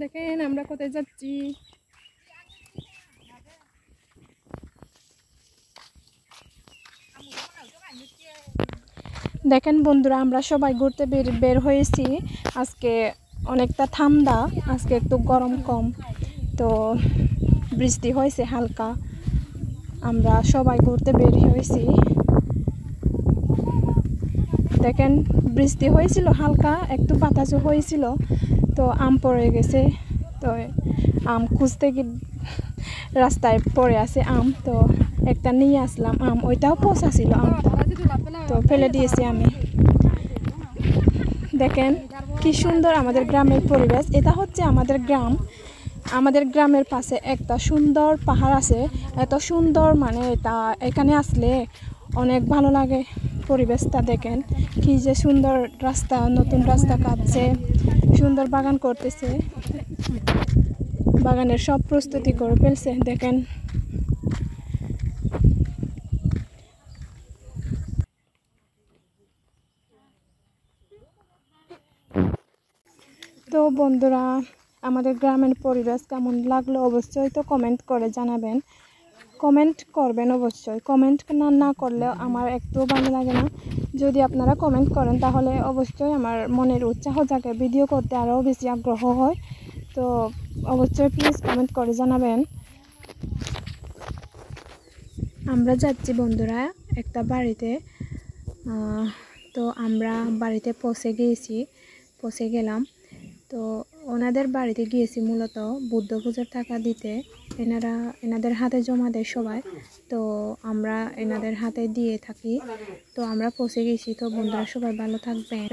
দেখেন আমরা কোথায় যাচ্ছি। দেখেন বন্ধুরা, আমরা সবাই ঘুরতে বের হয়েছি। আজকে অনেকটা ঠান্ডা, আজকে একটু গরম কম, তো বৃষ্টি হয়েছে হালকা। আমরা সবাই ঘুরতে বের হয়েছি। দেখেন বৃষ্টি হয়েছিল হালকা, একটু বাতাসও হয়েছিল, তো আম পড়ে গেছে। তো আম খুঁজতে গিয়ে রাস্তায় পড়ে আছে আম, তো একটা নিয়ে আসলাম আম, ওইটাও পচা ছিল আমটা, তো ফেলে দিয়েছি আমি। দেখেন কি সুন্দর আমাদের গ্রামের পরিবেশ। এটা হচ্ছে আমাদের গ্রাম। আমাদের গ্রামের পাশে একটা সুন্দর পাহাড় আছে, এত সুন্দর, মানে এটা এখানে আসলে অনেক ভালো লাগে। পরিবেশটা দেখেন কি যে সুন্দর, রাস্তা, নতুন রাস্তা কাটছে, সুন্দর বাগান করতেছে, বাগানের সব প্রস্তুতি করে ফেলছে। দেখেন তো বন্ধুরা, আমাদের গ্রামের পরিবেশ কেমন লাগলো অবশ্যই তো কমেন্ট করে জানাবেন। কমেন্ট করবেন অবশ্যই, কমেন্ট না করলে আমার একটু ভালো লাগে না। যদি আপনারা কমেন্ট করেন তাহলে অবশ্যই আমার মনের উৎসাহ জাগে, ভিডিও করতে আরও বেশি আগ্রহ হয়। তো অবশ্যই প্লিজ কমেন্ট করে জানাবেন। আমরা যাচ্ছি বন্ধুরা একটা বাড়িতে, তো আমরা বাড়িতে পৌঁছে গেলাম। তো ওনাদের বাড়িতে গিয়েছি মূলত বুদ্ধ পূজার টাকা দিতে। এনাদের হাতে জমা দেয় সবাই, তো আমরা এনাদের হাতে দিয়ে থাকি। তো আমরা পৌঁছে গেছি। তো বন্ধুরা সবাই ভালো থাকবেন।